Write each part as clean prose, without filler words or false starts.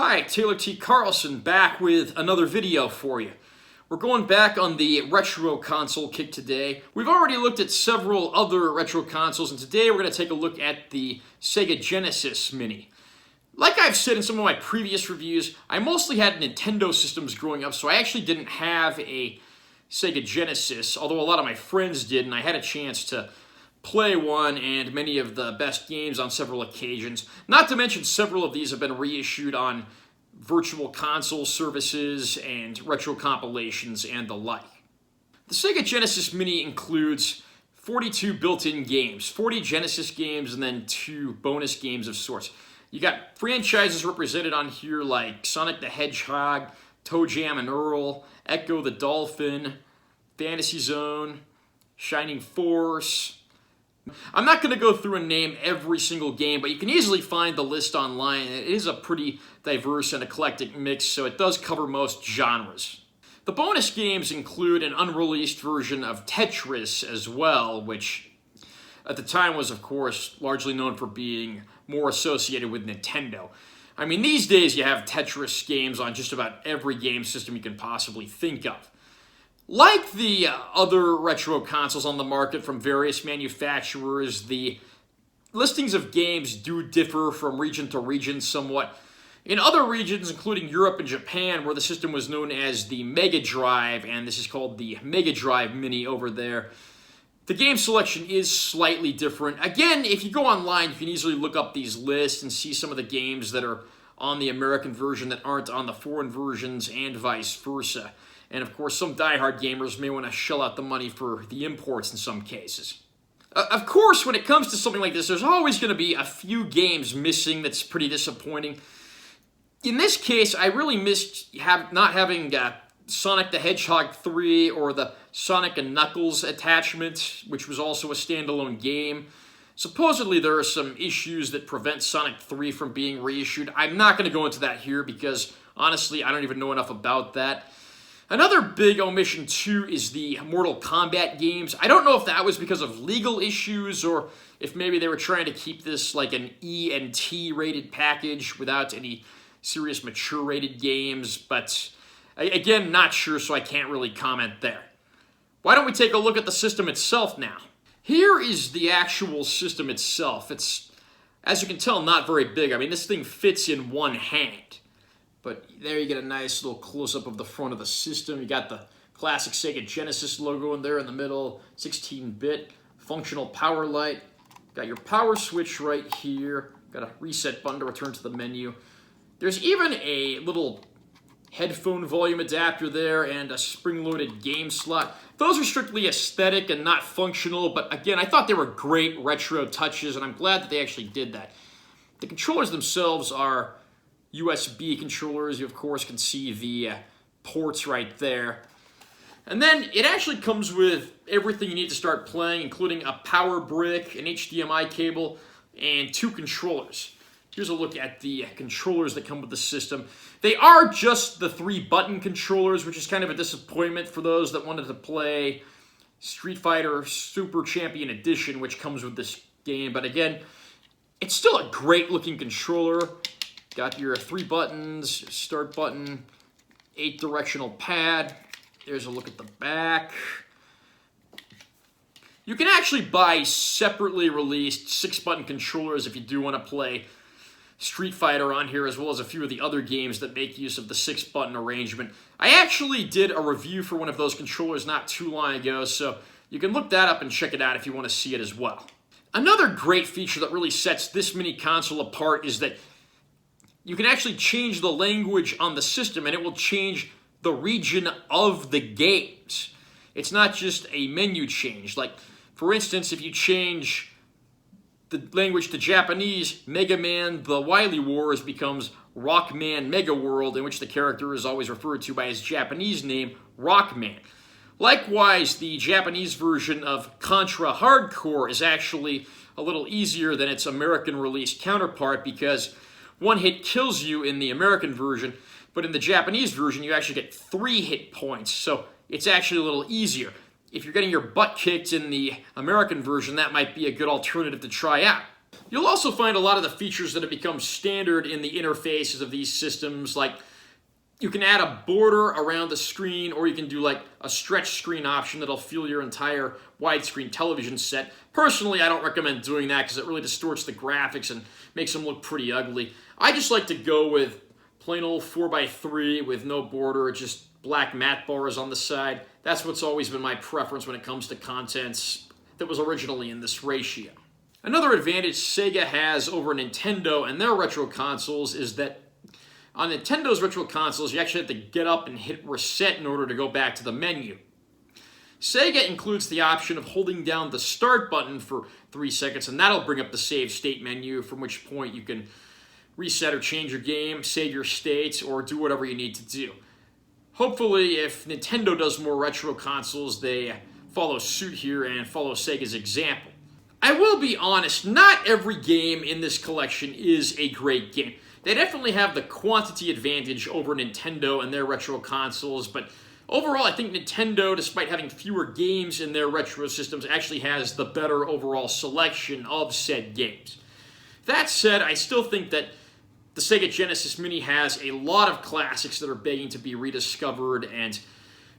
Hi, Taylor T. Carlson back with another video for you. We're going back on the retro console kick today. We've already looked at several other retro consoles, and today we're going to take a look at the Sega Genesis Mini. Like I've said in some of my previous reviews, I mostly had Nintendo systems growing up, so I actually didn't have a Sega Genesis, although a lot of my friends did, and I had a chance to play one and many of the best games on several occasions. Not to mention several of these have been reissued on virtual console services and retro compilations and the like. The Sega Genesis Mini includes 42 built-in games, 40 Genesis games, and then 2 bonus games of sorts. You got franchises represented on here like Sonic the Hedgehog, Toe Jam and Earl, Echo the Dolphin, Fantasy Zone, Shining Force. I'm not going to go through and name every single game, but you can easily find the list online. It is a pretty diverse and eclectic mix, so it does cover most genres. The bonus games include an unreleased version of Tetris as well, which at the time was, of course, largely known for being more associated with Nintendo. I mean, these days you have Tetris games on just about every game system you can possibly think of. Like the other retro consoles on the market from various manufacturers, the listings of games do differ from region to region somewhat. In other regions, including Europe and Japan, where the system was known as the Mega Drive, and this is called the Mega Drive Mini over there, the game selection is slightly different. Again, if you go online, you can easily look up these lists and see some of the games that are on the American version that aren't on the foreign versions, and vice versa. And of course, some diehard gamers may want to shell out the money for the imports in some cases. Of course, when it comes to something like this, there's always going to be a few games missing that's pretty disappointing. In this case, I really missed not having Sonic the Hedgehog 3 or the Sonic and Knuckles attachment, which was also a standalone game. Supposedly, there are some issues that prevent Sonic 3 from being reissued. I'm not going to go into that here because, honestly, I don't even know enough about that. Another big omission, too, is the Mortal Kombat games. I don't know if that was because of legal issues or if maybe they were trying to keep this like an E and T rated package without any serious mature rated games, but again, not sure, so I can't really comment there. Why don't we take a look at the system itself now? Here is the actual system itself. It's, as you can tell, not very big. I mean, this thing fits in one hand. But there you get a nice little close-up of the front of the system. You got the classic Sega Genesis logo in there in the middle, 16-bit, functional power light. Got your power switch right here. Got a reset button to return to the menu. There's even a little headphone volume adapter there and a spring-loaded game slot. Those are strictly aesthetic and not functional, but again, I thought they were great retro touches, and I'm glad that they actually did that. The controllers themselves are USB controllers. You, of course, can see the ports right there. And then it actually comes with everything you need to start playing, including a power brick, an HDMI cable, and 2 controllers. Here's a look at the controllers that come with the system. They are just the 3-button controllers, which is kind of a disappointment for those that wanted to play Street Fighter Super Champion Edition, which comes with this game. But again, it's still a great-looking controller. Got your 3 buttons, start button, 8-directional pad. There's a look at the back. You can actually buy separately released 6-button controllers if you do want to play Street Fighter on here, as well as a few of the other games that make use of the 6-button arrangement. I actually did a review for one of those controllers not too long ago, so you can look that up and check it out if you want to see it as well. Another great feature that really sets this mini console apart is that you can actually change the language on the system, and it will change the region of the games. It's not just a menu change. Like, for instance, if you change the language to Japanese, Mega Man The Wily Wars becomes Rockman Mega World, in which the character is always referred to by his Japanese name, Rockman. Likewise, the Japanese version of Contra Hardcore is actually a little easier than its American-released counterpart because one hit kills you in the American version, but in the Japanese version, you actually get 3 hit points, so it's actually a little easier. If you're getting your butt kicked in the American version, that might be a good alternative to try out. You'll also find a lot of the features that have become standard in the interfaces of these systems, like you can add a border around the screen, or you can do like a stretch screen option that'll fill your entire widescreen television set. Personally, I don't recommend doing that because it really distorts the graphics and makes them look pretty ugly. I just like to go with plain old 4x3 with no border, just black matte bars on the side. That's what's always been my preference when it comes to contents that was originally in this ratio. Another advantage Sega has over Nintendo and their retro consoles is that on Nintendo's retro consoles, you actually have to get up and hit reset in order to go back to the menu. Sega includes the option of holding down the start button for 3 seconds, and that'll bring up the save state menu, from which point you can reset or change your game, save your states, or do whatever you need to do. Hopefully, if Nintendo does more retro consoles, they follow suit here and follow Sega's example. I will be honest, not every game in this collection is a great game. They definitely have the quantity advantage over Nintendo and their retro consoles, but overall I think Nintendo, despite having fewer games in their retro systems, actually has the better overall selection of said games. That said, I still think that the Sega Genesis Mini has a lot of classics that are begging to be rediscovered, and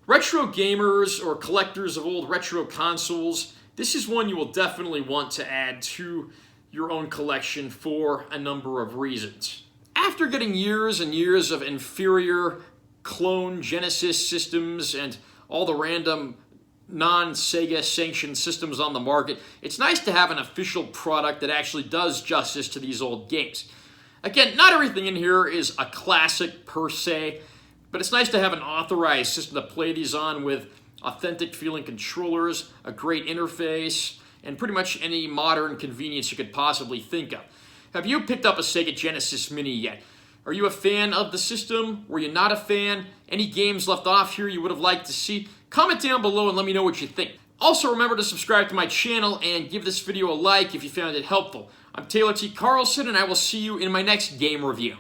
retro gamers or collectors of old retro consoles, this is one you will definitely want to add to your own collection for a number of reasons. After getting years and years of inferior clone Genesis systems and all the random non-Sega sanctioned systems on the market, it's nice to have an official product that actually does justice to these old games. Again, not everything in here is a classic per se, but it's nice to have an authorized system to play these on with authentic feeling controllers, a great interface, and pretty much any modern convenience you could possibly think of. Have you picked up a Sega Genesis Mini yet? Are you a fan of the system? Were you not a fan? Any games left off here you would have liked to see? Comment down below and let me know what you think. Also, remember to subscribe to my channel and give this video a like if you found it helpful. I'm Taylor T. Carlson, and I will see you in my next game review.